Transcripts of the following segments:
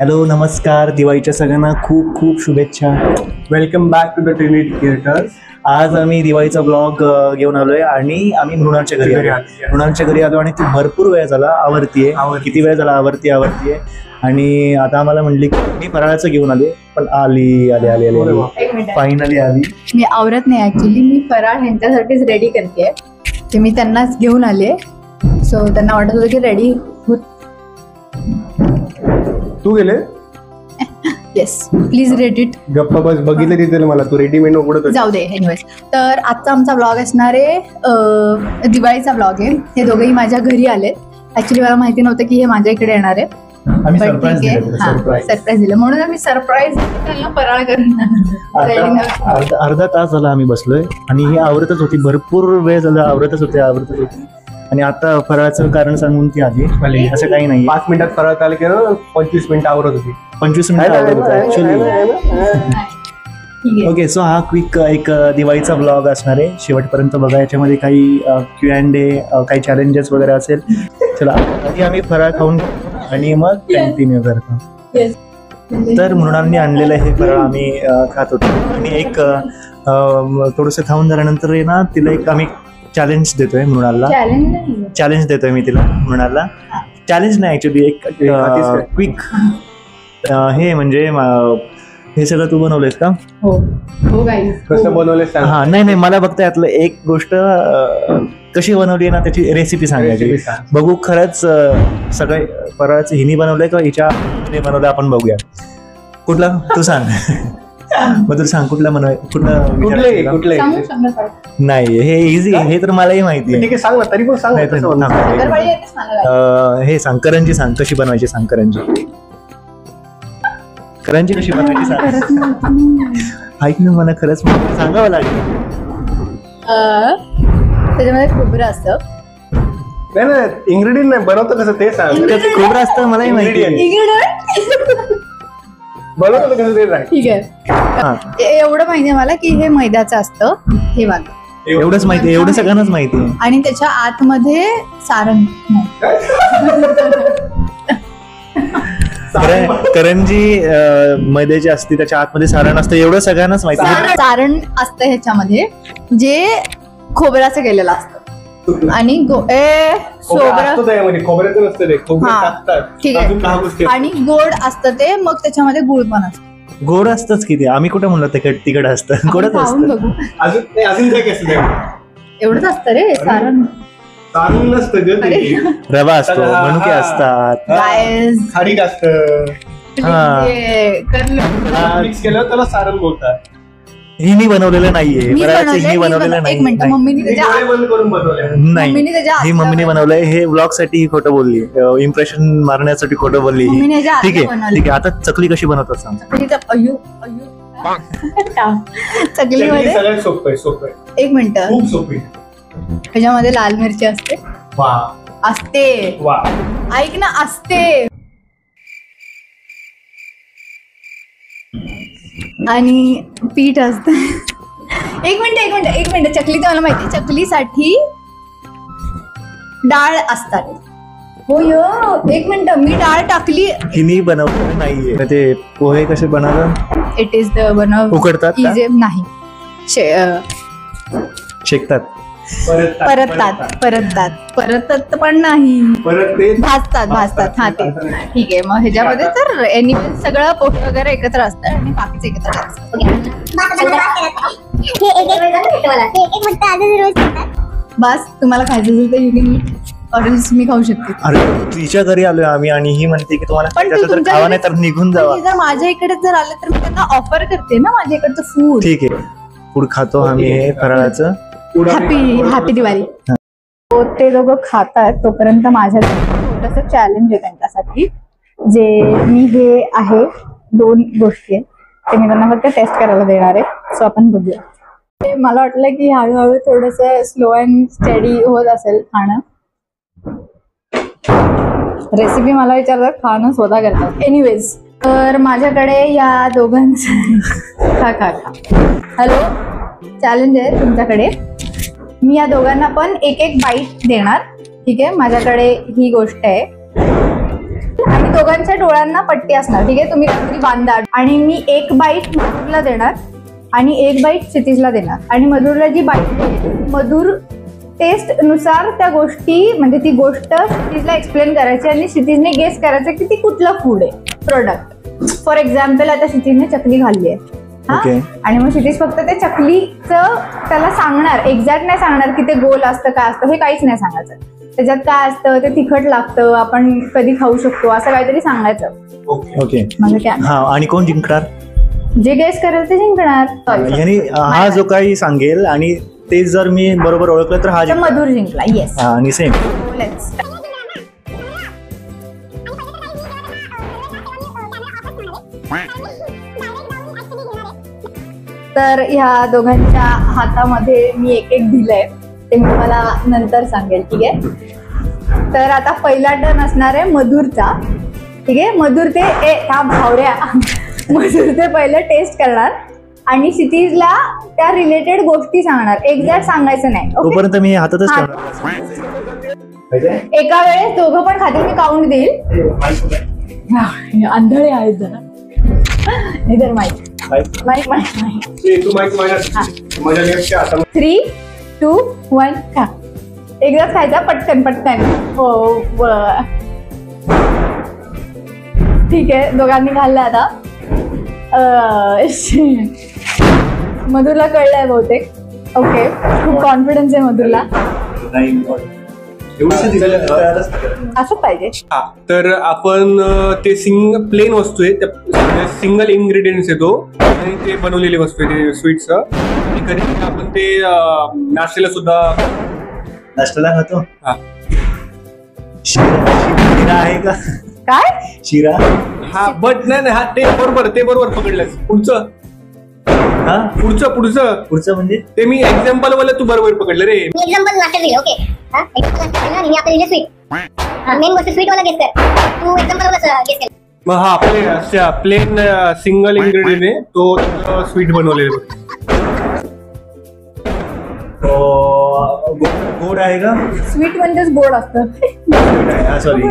Hello नमस्कार, दिवाळीच्या सगळ्यांना खूप खूप शुभेच्छा. Welcome back to the Trinity theatres. आज आम्ही दिवाळीचा ब्लॉग घेऊन आलोय आणि आम्ही मृणालच्या घरी आलो आणि ती भरपूर वेळ झाला आवरतीये. किती वेळ झाला आवरतीये आणि आता आम्हाला म्हणली की मी फराळाचं घेऊन आले, पण आली फायनली आली. मी आवरत नाही ऍक्च्युली, मी फराळ ह्यांच्यासाठीच रेडी करते. ते मी त्यांनाच घेऊन आले, सो त्यांना वाटत होतं की रेडी होत. तू गेले? Yes, please read it. गप्पा बस, बघितलं तिथे मला तू रेडीमेड उघडत जाऊ दे. एनिवेज, तर आजचा आमचा ब्लॉग असणार आहे दिवाळीचा ब्लॉग आहे. हे दोघेही माझ्या घरी आले. ऍक्च्युली मला माहिती नव्हतं की हे माझ्या इकडे येणार आहे. सरप्राईज दिलं म्हणून आम्ही सरप्राईज त्यांना फराळ करून अर्धा तास झाला आम्ही बसलोय आणि ही आवरतच होती. भरपूर वेळ झाला आवरतच होती आणि आता फराळाचं कारण सांगून ती आली. असं काही नाही, 5 मिनिटात फराळ चालू केलं, 25 मिनिटं आवरत होती. 25 मिनिटं आवरत होतं ऍक्च्युली. ओके, सो हा क्विक एक दिवाळीचा ब्लॉग असणार आहे. शेवटपर्यंत बघा. याच्यामध्ये काही Q&A, काही चॅलेंजेस वगैरे असेल. चला आधी आम्ही फराळ खाऊन आणि मग कंटिन्यू करतो. तर मृणालने आणलेलं हे फराळ आम्ही खात होतो आणि एक थोडंसं खाऊन झाल्यानंतर आहे ना, तिला एक आम्ही चॅलेंज देतोय मृणालला. चॅलेंज देतोय मी तिला मृणालला. चॅलेंज नाही ऍक्च्युली, एक क्विक हे म्हणजे हे सगळं तू बनवलंयस का? हो गाईज, कसं बनवलंयस? हा नाही, मला फक्त यातलं एक गोष्ट कशी बनवली आहे ना त्याची रेसिपी सांगायची. बघू खरंच सगळे फराळाचं हिनी बनवलंय का हिच्या बनवलंय, आपण बघूया. कुठला तू सांग. मग तू सांग कुठला कुठले नाही, हे इझी, हे तर मलाही माहिती आहे. सांग ना, तरी पण सांग. हे सांग, करंजी सांग कशी बनवायची. सांग करंजी कशी बनवायची सांग. ऐक ना, मला खरंच सांगावं लागेल. त्याच्यामध्ये खोबरं असतं. नाही, इन्ग्रेडियंट नाही, बनवतं कसं ते सांग. खोबरं असतं मलाही माहिती आहे. बनवतं कसं ते सांग. ठीक आहे, एवढं माहिती आहे मला की हे मैद्याचं असतं. हे वाग एवढंच माहिती आहे, एवढं सगळ्यांनाच माहिती आहे. आणि त्याच्या आतमध्ये सारण. करंजी मैद्याची असते, त्याच्या आतमध्ये सारण असतं, एवढं सगळ्यांनाच माहिती आहे. सारण असतं ह्याच्यामध्ये जे खोबऱ्याचं केलेलं असतं आणि खोबऱ्याचं नसतं ते, ठीक आहे. आणि गोड असतं ते, मग त्याच्यामध्ये गुळ पण असतं. गोड असतंच किती, आम्ही कुठे म्हणलो तिखट असतं. गोडच असतं. बघू अजून काय कसं एवढंच असतं रे सारण. नसतं, रवा असतो, मनुके असतात, खारीक असतं. मिक्स केलं त्याला सारण बोलतात. हिनी बनवलेलं नाहीये. हिनी बनवलेलं नाही. ही मम्मीने बनवलंय. हे ब्लॉग साठी ही खोटं बोलली, इम्प्रेशन मारण्यासाठी खोटं बोलली. ठीक आहे. आता चकली कशी बनवतात सांग. चकलीमध्ये सगळ्यात सोपं आहे. एक मिनिट, खूप सोपी. त्याच्यामध्ये लाल मिरची असते. ऐक ना, असते. आणि पीठ असत. एक मिनिट चकली तर मला माहिती. चकलीसाठी डाळ असतात. हो एक मिनिट, मी डाळ टाकली. हिनी बनवलेलं नाहीये. ते पोहे कसे बनवलं? इट इज द उकडतात नाही, शेकतात, परततात पण नाही, भाजतात. हा ते ठीक आहे. मग ह्याच्यामध्ये तर एनिवे सगळं पोहे वगैरे एकत्र असतं आणि बाकीचं एकत्र असतं. बस तुम्हाला खायचं असेल तर ऑरेंज मी खाऊ शकते. अरे तिच्या घरी आलोय आम्ही आणि ही म्हणते की तुम्हाला खावा नाही तर निघून जावा. जर माझ्या इकडे जर आलं तर मी त्यांना ऑफर करते ना माझ्या इकडचं फूड. ठीक आहे, फूड खातो आम्ही हे फराळाचं. हॅपी दिवाळी. ते दोघं खातात तोपर्यंत माझ्या छोटंसं चॅलेंज आहे त्यांच्यासाठी. जे मी हे आहे 2 गोष्टी आहेत ते मी त्यांना फक्त टेस्ट करायला देणार आहे. सो आपण बघूया. मला वाटलं की हळूहळू थोडंसं स्लो अँड स्टडी होत असेल खाणं. रेसिपी मला विचारतात, खाणं स्वतः करतात. एनिवेज, तर माझ्याकडे या दोघांचं हॅलो चॅलेंज आहे तुमच्याकडे. मी या दोघांना पण एक बाईट देणार. ठीक आहे, माझ्याकडे ही गोष्ट आहे. आणि दोघांच्या डोळ्यांना पट्टी असणार. ठीक आहे, तुम्ही काहीतरी बांधा आणि मी एक बाईट मधुरला देणार आणि एक बाईट क्षितिजला देणार आणि मधुरला जी बाईट मधुर टेस्ट नुसार त्या गोष्टी म्हणजे ती गोष्ट क्षितिजला एक्सप्लेन करायची आणि क्षितिजने गेस करायचं की ती कुठलं फूड आहे प्रोडक्ट. फॉर एक्झाम्पल आता क्षितिजने चकली खाल्ली आहे Okay. आणि मग क्षितिज फक्त ते चकलीचं त्याला सांगणार, एक्झॅक्ट नाही सांगणार की ते गोल असतं काय असतं, हे काहीच नाही सांगायचं. त्याच्यात काय असतं, ते तिखट लागतं, आपण कधी खाऊ शकतो, असं काहीतरी सांगायचं. ओके. म्हणजे काय हा, आणि कोण जिंकणार? जे गेस करेल ते जिंकणार. यानी हा जो काही सांगेल आणि ते जर मी बरोबर ओळखलं तर हा तर मधुर जिंकला. येस. आणि सेम. तर ह्या दोघांच्या हातामध्ये मी एक एक दिलंय, ते मी तुम्हाला नंतर सांगेल. ठीक आहे, तर आता पहिला टर्न असणार आहे मधुरचा. ठीक आहे, मधुर ते ह्या भावऱ्या मधुर ते पहिलं टेस्ट करणार आणि क्षितिजला त्या रिलेटेड गोष्टी सांगणार. एक्झॅक्ट सांगायचं नाही. Okay? तोपर्यंत मी हातातच हा. ठेवणार. एका वेळेस दोघं पण खातील, मी काउंट देईल. आंधळे आहेत जरा. इधर माईक माईक माईक तू माईक माझ्या लेफ्टच्या हातामध्ये. 3, 2, 1 खा. एकदाच खायचा, पटकन पटकन. हो ठीक आहे, दोघांनी खाल्लं आता. मधुरला कळलंय बहुतेक. ओके, खूप कॉन्फिडन्स आहे मधुरला. असं पाहिजे. हा, तर आपण ते प्लेन वस्तू आहे, त्या सिंगल इन्ग्रेडियंट्स आहे तो, आणि ते बनवलेली वस्तू आहे ते स्वीटचं. आणि कधी आपण ते नाश्त्याला सुद्धा नाश्त्याला खातो. हा. शिरा आहे का? काय शिरा? हा, बट नाही हा ते बरोबर पकडलं. पुढचं हा, पुढचं म्हणजे ते मी एक्झाम्पल वाला तू बरोबर पकडलं रे. मी एक्झाम्पल नाश्ता दिले. ओके, हां एक्झाम्पल आणि मी आता दिले स्वीट. मेन गोष्ट स्वीट वाला गेस कर. तू एक्झाम्पल वाला गेस कर. मग हा प्लेन सिंगल इन्ग्रेडियंट आहे तो स्वीट बनवलेला आहे. गोड आहे का? स्वीट म्हणजेच गोड असतं. सॉरी,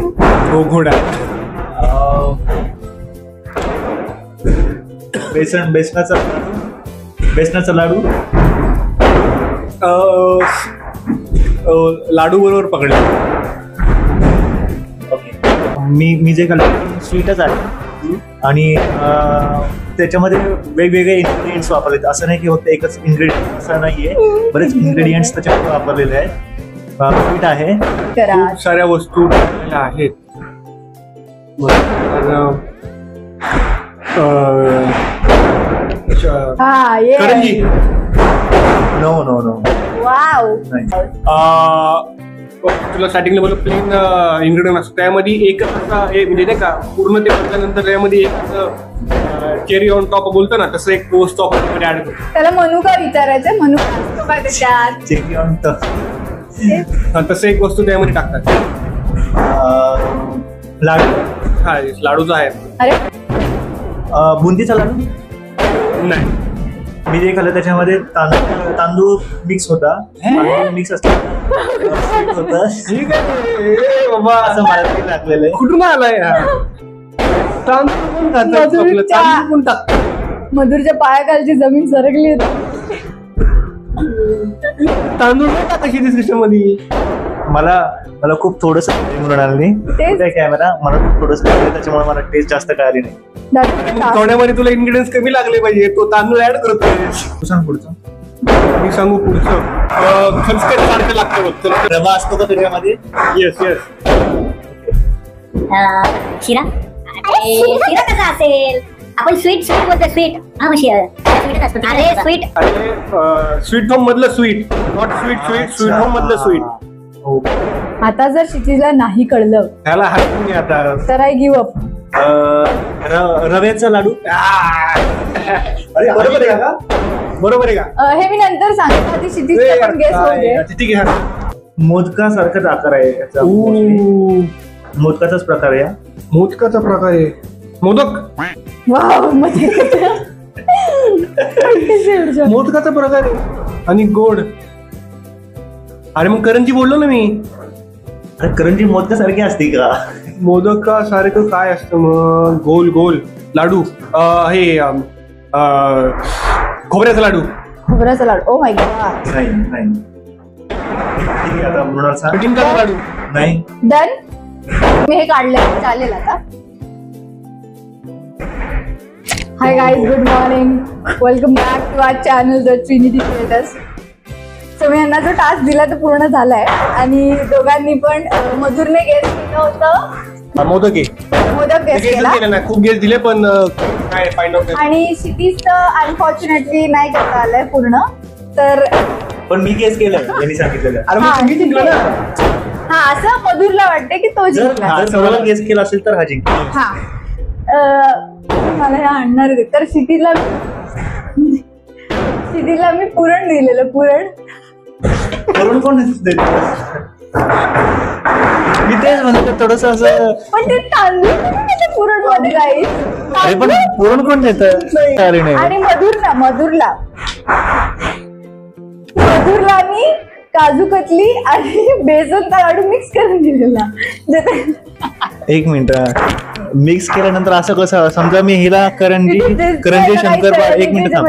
घोडा. बेसनाचा लाडू. लाडू बरोबर पकडले. ओके, मी जे खाल्लं स्वीटच आहे आणि त्याच्यामध्ये वेगवेगळे इन्ग्रेडियंट्स वापरले. असं नाही की फक्त एकच इन्ग्रेडियंट असं नाहीये, बरेच इन्ग्रेडियंट्स त्याच्यामध्ये वापरलेले आहेत. स्वीट आहे, करा. खूप साऱ्या वस्तू टाकलेल्या आहेत. हा ये करंजी. No no no wow. तुला स्टार्टिंगला बोललो प्लेन इन्ग्रेडियंट असतो, त्यामध्ये एक असा म्हणजे नाही का पूर्ण ते बदल्यानंतर त्यामध्ये एक असं चेरी ऑन टॉप बोलतो ना, तसं एक वस्तू आपण त्यामध्ये ऍड करतो. त्याला मनुका विचारायचं, मनुका असतो का त्याच्यात? Cherry on top. तसं एक वस्तू त्यामध्ये टाकतात. लाडू. हा, लाडूचा आहे. अरे बुंदीचा लाडू नाही, मी जे खाल्लं त्याच्यामध्ये तांदूळ मिक्स होता. मिक्स असतं ठीक आहे बाबा, असं मला तरी लागलेलं आहे. कुठून आलाय हा? तांदूळ कोण खातं? आपलं तांदूळ कोण टाकतं? मधुरच्या पायाखालची जमीन सरकली होती. तांदूळ नाही टाकायची डिस्क्रिप्शनमध्ये. मला खूप थोडस म्हणाली कॅमेरा, मला खूप थोडस त्याच्यामुळे मला टेस्ट जास्त कळाली नाही. थोड्यामध्ये तुला इन्ग्रेडियंट्स कमी लागले पाहिजे, तो तांदूळ ऍड करतोय. तू सांग पुढचं. मी सांगू पुढचं. खलसखत सारखं लागतं बघ. रवा असतो का त्याच्यामध्ये? येस. शिरा. शिरा कसा असेल? आपण स्वीट बोलतो. स्वीट हा मग स्वीटच असतो. अरे स्वीट. स्वीट होम मधलं स्वीट, नॉट स्वीट होम मधलं स्वीट. आता जर क्षितिजला नाही कळलं ह्याला हात मी आता तर आय गिव्ह अप. रव्याचा लाडू. अरे बरोबर आहे का? बरोबर आहे का? हे मी नंतर सांगते, आधी क्षितिजचा पण गेस होऊ दे. ठीक आहे. मोदकासारखाच आकार आहे याचा. मोदकाचाच प्रकार आहे. मोदकाचा प्रकार आहे. मोदक. वाव, मजा मोदकाचा प्रकार आहे आणि गोड. अरे मग करंजी बोललो ना मी. अरे करंजी मोदकासारखी असते का? मोदकासारखं काय असतं मग? गोल गोल लाडू, हे खोबऱ्याचा लाडू. खोबऱ्याचा लाडू. Oh my God. नाही. ठीक आहे, आता मृणालचा. पिटिंकाचा लाडू. नाही. डन. मी हे काढलं, चालेल आता. Hi guys, good morning. Welcome back to our channel the trinity creators. So मी यांना जो टास्क दिला तो पूर्ण झालाय आणि दोघांनी पण मधुरने गेस केलं होतं. मोदक गेस केला नाही, खूप गेस दिले पण काय फाइंड आउट. आणि क्षितिजचं अनफॉर्च्युनेटली नाही करता आलंय पूर्ण. तर पण मी गेस केलं, यांनी सांगितलेलं. हा, असं मधुरला वाटते की तो जिंकला. जर सर्वांना गेस केला असेल तर हा जिंकला. हा, मला हे आणणार आहे. तर क्षितिजला मी पुरण दिलेलं. करून कोण मी तेच म्हणतो, थोडस असं. पण ते तांदूळ पुरण मध्ये काही. अरे पण पुरण कोण देत? आणि मधुरला मी काजू कतली आणि बेसनचा लाडू मिक्स करून दिलेला. एक मिनिट, मिक्स केल्यानंतर असं कसं? समजा मी हिला करंजी शंकरपाळी, एक मिनिट थांब,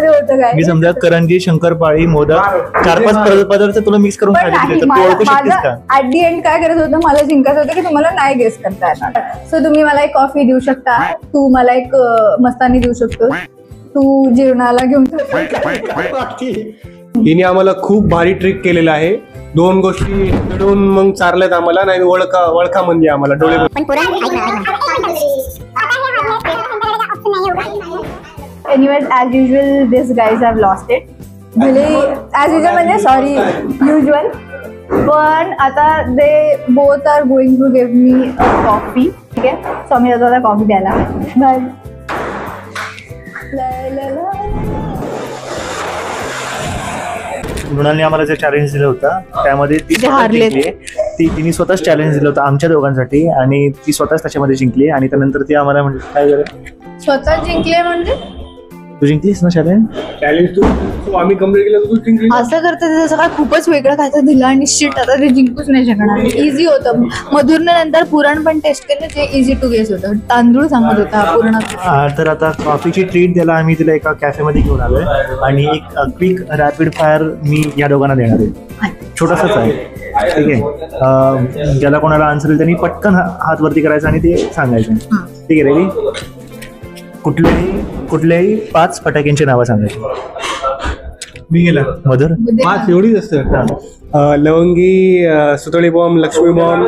मी समजा करंजी शंकरपाळी मोदक 4-5 पदार्थ तुला मिक्स करून खायला दिले, तर तू ओळखू शकतेस का? ऍट दी एंड काय करायचं होतं, मला जिंकायचं होतं की तुम्हाला नाही गेस करता येणार. सो तुम्ही मला एक कॉफी देऊ शकता, तू मला एक मस्तानी देऊ शकतो, तू जेवणाला घेऊन हिने आम्हाला खूप भारी ट्रिक केलेला आहे. 2 गोष्टी मिळून मग चारल्यात आम्हाला. नाही वळखा म्हणजे आम्हाला डोळे. Anyways, as usual, these guys have lost it. भले as usual म्हणजे सॉरी usual. पण आता they both are going to give me a coffee. ठीक आहे, सो मी आता कॉफी द्यायला. बाय. मृणालने आम्हाला जे चॅलेंज दिलं होतं त्यामध्ये तिने स्वतःच चॅलेंज दिलं होतं आमच्या दोघांसाठी आणि ती स्वतःच त्याच्यामध्ये जिंकली. आणि त्यानंतर ती आम्हाला म्हणजे काय झालं, स्वतः जिंकले म्हणजे तू जिंकलीस ना चॅलेंज तू आम्ही कम्प्लीट केलं, तू जिंकली. असं करतं ते सगळं खूपच वेगळं काय दिलं आणि शिट आता ते जिंकूच नाही शकणार. इझी होतं. मधुरने नंतर पुरण पण टेस्ट केलं, जे इझी टू गेस होतं. तांदूळ सांगत होता पूर्ण. तर आता कॉफीची ट्रीट द्यायला आम्ही तिला एका कॅफेमध्ये घेऊन आलोय आणि एक क्विक रॅपिड फायर मी या दोघांना देणार आहे. छोटासाच आहे, ठीक आहे. ज्याला कोणाला आन्सर येईल त्यांनी पटकन हात वरती करायचा आणि ते सांगायचं. ठीक आहे, रेडी? कुठल्याही 5 फटाक्यांची नावं सांगायची. मी गेला मधुर. 5 एवढीच असतं. लवंगी, सुतळी बॉम्ब, लक्ष्मी बॉम्ब,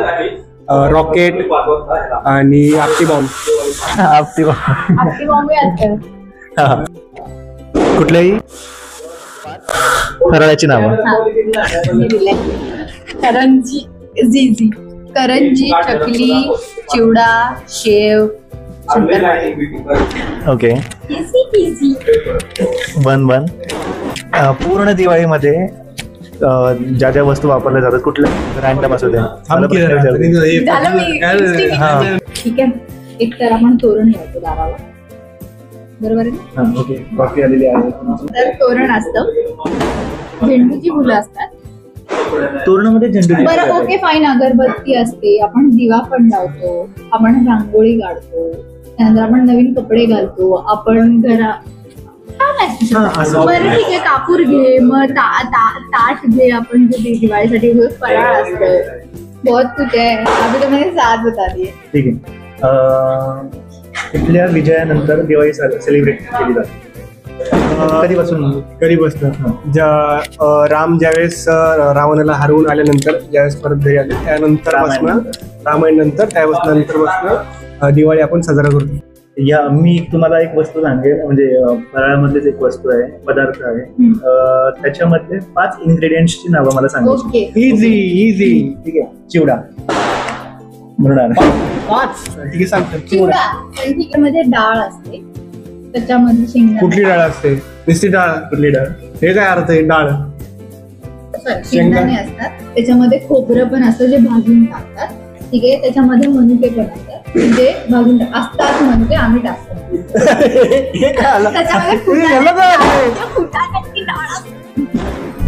रॉकेट आणि आपटी बॉम्ब. आपटी बॉम्ब. कुठल्याही फराळाची नावं. करंजी, चकली, चिवडा, शेव, ओके. 1 पूर्ण दिवाळीमध्ये ज्या ज्या वस्तू वापरल्या जातात कुठल्या रँडम असू दे. ठीक आहे, एक तर आपण तोरण लावतो दाराला, बरोबर आहे? ओके, कॉफी आलेली आहे. तर तोरण असतं, झेंडूची फुलं असतात. तोरणामध्ये झेंडू. बरं, ओके फाईन. अगरबत्ती असते, आपण दिवा पण लावतो, आपण रांगोळी काढतो, त्यानंतर आपण नवीन कपडे घालतो, आपण बरं ठीक आहे, कापूर घे, मग ताट घे, आपण जे दिवाळीसाठी फराळ असतं. बहुत कुछ आहे, अभी तो मैंने 7 बता दिए. ठीक आहे. इथल्या विजयानंतर दिवाळी सेलिब्रेट केली जाते. कधीपासून राम ज्यावेळेस रावणाला हरवून आल्यानंतर ज्यावेळेस परत घरी आले त्यानंतर रामायण नंतर त्यानंतर दिवाळी आपण साजरा करतो. मी तुम्हाला एक वस्तू सांगेल, म्हणजे फराळामधलीच एक वस्तू आहे, पदार्थ आहे. त्याच्यामधले 5 इन्ग्रेडियंट्सची नावं मला सांगायची. इझी. ठीक आहे. चिवडा. मृणाल 5. ठीक आहे, सांगतो. चिवडा मध्ये डाळ असते, त्याच्यामध्ये शेंगदाणे. कुठली डाळ असते? नुसती डाळ. कुठली डाळ? हे काय अर्थ आहे? डाळ, शेंगदाणे असतात, त्याच्यामध्ये खोबरं पण असतं जे भाजून टाकतात. ठीक आहे, त्याच्यामध्ये मनुके पण असतात जे भाजून असतात, मनुके आम्ही टाकतो.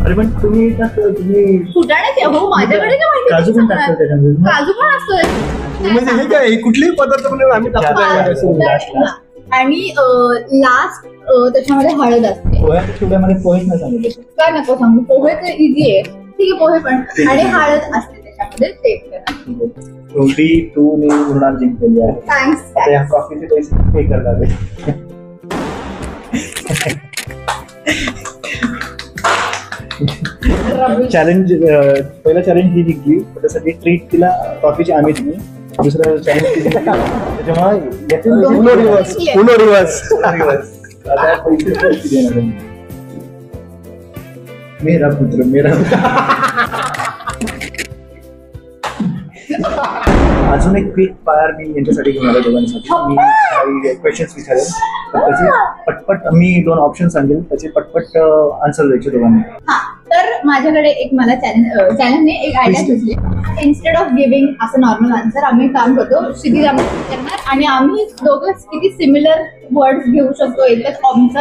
अरे पण तुम्ही तुम्ही फुटाणे हो माझ्याकडे काय माहिती काजू पण टाकतात त्याच्यामध्ये. काजू पण असतो म्हणजे हे काय हे कुठलेही पदार्थ पण आम्ही टाकतो. आणि लास्ट त्याच्यामध्ये हळद असते. पोह्याच्या चिवड्यामध्ये पोहेच नाही सांगितलं. काय नको सांगू, पोहे तर इझी आहे, ठीक आहे पोहे पण, आणि हळद असते त्याच्यामध्ये. टेस्ट करा. एवढी तू मी मृणाल जिंकलेली आहे. थँक्स. आता या कॉफीचे पैसे पे करणार चॅलेंज. पहिला चॅलेंज ही जिंकली, त्यासाठी ट्रीट तिला कॉफीची आम्ही दिली. दुसरं चॅलेंज पुन्हा रिवर्स. मेरा पुत्र मेरा अजून एक क्विक फायर मी यांच्यासाठी घेऊन आलो दोघांसाठी. मी काही क्वेश्चन्स विचारेल, त्याचे पटपट मी 2 ऑप्शन सांगेल, त्याचे पटपट आन्सर द्यायचे दोघांनी. हा, तर माझ्याकडे एक मला चॅलेंजने एक आयडिया सुचली. इन्स्टेड ऑफ गिव्हिंग असं नॉर्मल आन्सर आम्ही काम करतो, क्षितिज करणार आणि आम्ही दोघं किती सिमिलर वर्ड्स घेऊ शकतो एकच ऑप्शन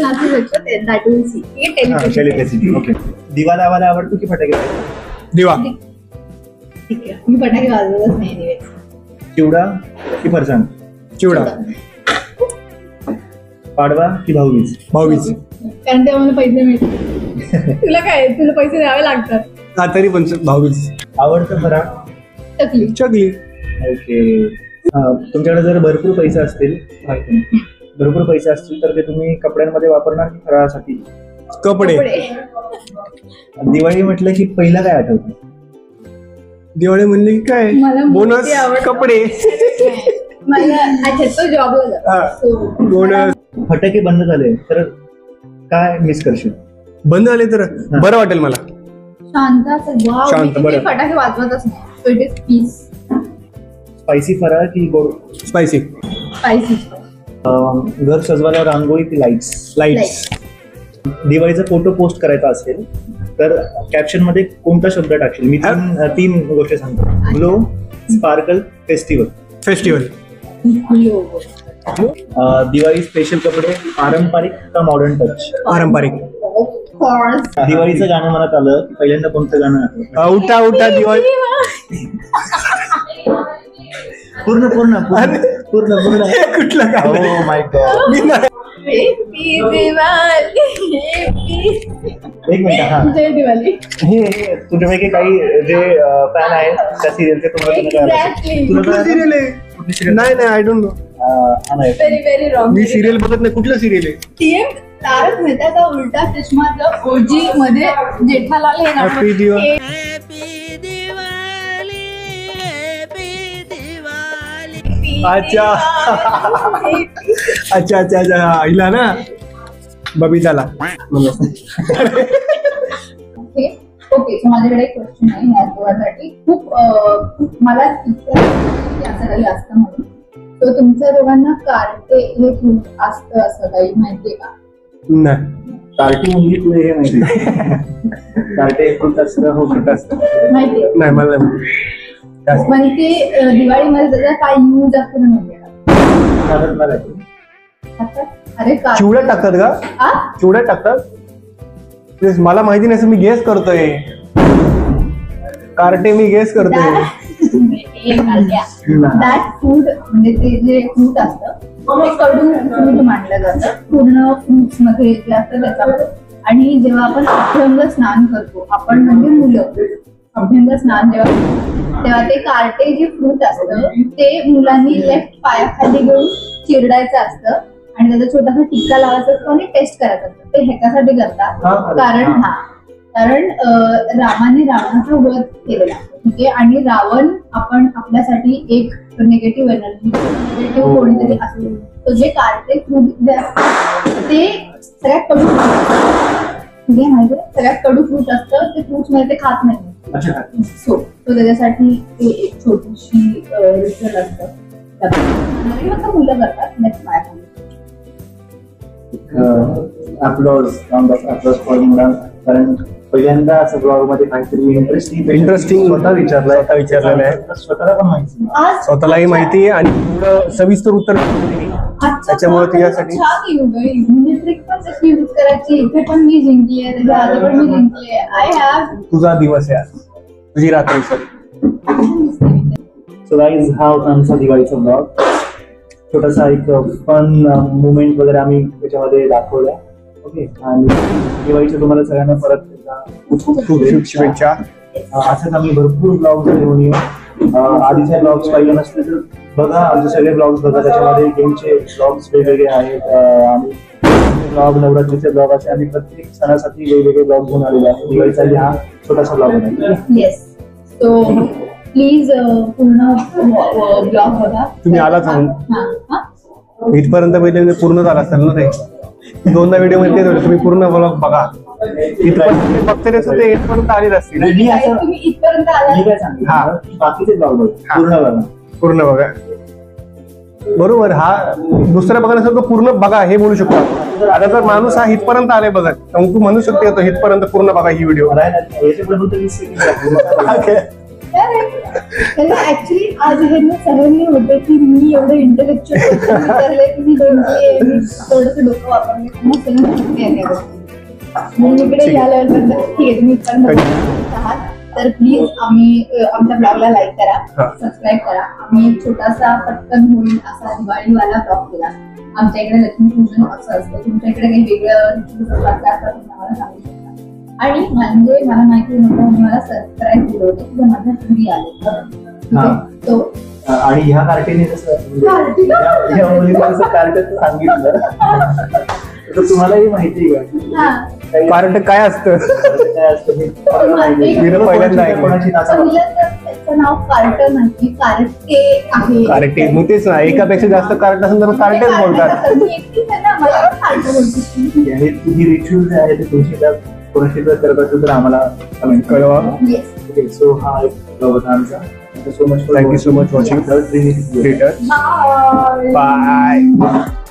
असू शकतो. That will see. Telepathy. Okay. दिवा लावायला आवडतो की फटाके? दिवा. ठीक आहे, मी फटाके वाजवतच नाही anyway. चिवडा की फरसाण? चिवडा. पाडवा की भाऊबीज? भाऊबीज. कारण तेव्हा मला पैसे मिळतात. तुला काय, तुला पैसे द्यावे लागतात. हा तरी पण भाऊबीज. आवडतं फराळ? चकली. चकली. ओके. तुमच्याकडे जर भरपूर पैसे असतील तर ते तुम्ही कपड्यांमध्ये वापरणार की फराळासाठी? कपडे. दिवाळी म्हटलं की पहिला काय आठवतं? दिवाळी म्हणले की काय, मला बोनस, मोठी आवडतं. कपडे. मला अच्छा तो जॉबला जातो. बोनस. फटाके बंद झाले तर काय मिस करशील? बंद झाले तर बरं वाटेल मला. शांत असेल. वाव, शांत, मी किती बरं. फटाके वाजवतच नाही. So it is peace. Spicy फराळ की गोड? स्पायसी. Spicy. घर सजवायला रांगोळी की लाईट्स? लाईट्स. दिवाळीचा फोटो पोस्ट करायचा असेल तर कॅप्शन मध्ये कोणता शब्द टाकशील? मी 3 गोष्टी सांगतो. Glow, sparkle, festival. Festival. Diwali special कपडे पारंपरिक का मॉडर्न टच? पारंपरिक. Of course. दिवाळीचं गाणं मनात आलं की पहिल्यांदा कोणतं गाणं आठवतं? उठा उठा दिवाळी. पूर्ण पूर्ण पूर्ण पूर्ण पूर्ण. कुठलं काय? Oh my God. Happy Diwali. एक मिनिट. हा, जय दिवाळी. हे तुझ्यापैकी काही जे फॅन आहेत त्या सिरियलचे Exactly. कुठलं सिरियल आहे? नाही I don't know. Very very wrong. Me serial बघत नाही. कुठलं सिरियल आहे? TM तारक मेहता का उलटा चष्माचं OG मध्ये जेठालाल हे नाटक. Happy दिवाळी. अच्छा. अच्छा अच्छा अच्छा. हिला ना बबिताला. ओके. सो माझ्याकडे एक क्वेश्चन आहे या दोघांसाठी. खूप मला असं काही असतं म्हणून. तो तुमच्या दोघांना कार्टे हे फ्रूट असतं असं काही माहितीये का? नाही. कार्टी म्हणजे तुला हे माहिती? कार्टे फ्रूट असतं, हो फ्रूट असतं. माहितीये. नाही मला पण ते दिवाळीमध्ये त्याचा काय यूज असतो म्हणजे अरे का चिवड्यात टाकतात का? आ? चिवड्यात टाकतात? तेच मला माहिती नाही, मी गेस करतोय. कार्टे मी गेस करतोय. दॅट फूड म्हणजे ते जे फ्रूट असतं ते कडू फ्रूट मानलं जातं पूर्ण फ्रुट्स मध्ये जे असतं त्याच्यामध्ये. आणि जेव्हा आपण अभ्यंग स्नान करतो, आपण म्हणजे मुलं अभ्यंग स्नान तेव्हा ते कार्टे जे फ्रूट असतं ते मुलांनी लेफ्ट पायाखाली घेऊन चिरडायचं असतं आणि त्याचा छोटासा टिक्का लावायचा असतो आणि टेस्ट करायचा असतो. ते ह्याच्यासाठी करतात कारण रामाने रावणाचा वध केलेला, ठीक आहे. आणि रावण आपण आपल्यासाठी एक निगेटिव्ह एनर्जी, निगेटिव्ह कोणीतरी असतो. तो जे कार्टे फ्रूट जे असतं ते सगळ्यात कडू ठीक आहे, माहिती आहे, सगळ्यात कडू फ्रूट असतं ते फ्रुट्स मध्ये ते खात नाही. सो त्याच्यासाठी ते एक छोटीशी रिच्युअल असतं. फक्त मुलं करतात. नेक्स्ट माय कारण पहिल्यांदा असं ब्लॉग मध्ये काहीतरी इंटरेस्टिंग स्वतः विचारलेलं आहे. स्वतःला पण माहिती, स्वतःलाही माहिती आहे आणि थोडं सविस्तर उत्तर त्याच्यामुळे तिच्यासाठी म्हणजे ट्रिक पण कशी यूज करायची, इथे पण मी जिंकली आहे, त्याच्या आधी पण मी जिंकली आहे. आय हॅव तुझा दिवस आहे आज, तुझी रात्र सर. सो गाईज हा होता आमचा दिवाळीचा ब्लॉग. छोटासा एक फन मुवमेंट वगैरे आम्ही त्याच्यामध्ये दाखवल्या. ओके, आणि दिवाळीच्या तुम्हाला सगळ्यांना परत एकदा खूप शुभेच्छा. असंच आम्ही भरपूर ब्लॉग्स घेऊन येऊ. आधीचे ब्लॉग्स पाहिले नसले तर बघा, आमचे सगळे ब्लॉग्स बघा. त्याच्यामध्ये गेमचे ब्लॉग्स वेगवेगळे आहेत आणि ब्लॉग, नवरात्रीचे ब्लॉग असे आम्ही प्रत्येक सणासाठी वेगवेगळे ब्लॉग घेऊन आलेले आहेत. दिवाळीसाठी हा छोटासा ब्लॉग आहे. येस, सो प्लीज पूर्ण ब्लॉग बघा. तुम्ही आलाच म्हणून. इथपर्यंत पहिले पूर्ण झाला असेल ना ते. 2दा व्हिडिओ मध्ये तुम्ही पूर्ण ब्लॉग बघा. इथपर्यंत फक्त ते इथपर्यंत आलेच असतील. मी असं तुम्ही इथपर्यंत मी आला. काय सांगितलं, बाकीचे ब्लॉग बघा, पूर्ण बघा. पूर्ण बघा. बरोबर, हा दुसरा बघा नसेल तर पूर्ण बघा हे बोलू शकतो आपण. आता जर माणूस हा इथपर्यंत आलाय बघा, मग तू म्हणू शकतो इथपर्यंत पूर्ण बघा ही व्हिडिओ. याच्यापुढे फक्त 20 सेकंड. ऍक्च्युली आज हे ना सगळ्यांनी होते की मी एवढं इंटेलेक्च्युअल विचारलंय की मी जिंकलीये, मी थोडंसं डोकं वापरले, मग सगळं जिंकले आहे त्या गोष्टी. म्हणून इकडे या लेवलपर्यंत ठीक आहे, तुम्ही इथपर्यंत आहात तर प्लीज आमच्या ब्लॉगला लाईक करा, सबस्क्राईब करा. आम्ही एक छोटासा पटकन होईल असा दिवाळीवाला ब्लॉग केला. आमच्या इकडे लक्ष्मीपूजन असं असतं, तुमच्या इकडे काही वेगळं रिच्युअल्स असतात तर तुम्ही आम्हाला सांगू शकता. आणि म्हणजे मला माहिती नव्हतं, मी मला सरप्राईज दिलं होतं की माझ्या घरी आले तो. आणि ह्या कार्टीने जसं ह्या मुलीला जसं कार्टच सांगितलं तर तुम्हालाही माहिती आहे का कारण काय असतं काय असतं हे तुम्हाला माहिती आहे. मी पहिल्यांदा ऐकलं. कोणाची नाचा त्याचं नाव कार्ट नाही, कार्टे आहे. कार्टे, मग तेच ना, एकापेक्षा जास्त कार्ट असेल तर कार्टेच बोलतात. मी एकटीच आहे ना, मला कार्ट बोलते. हे तुझी रिच्युअल जे आहे ते तुमची जर कोणाशी जर करत असेल तर आम्हाला कमेंट कळवा. येस, ओके, सो हा एक ब्लॉग होता आमचा. Thank you so much thank you so much watching. Bye. Bye.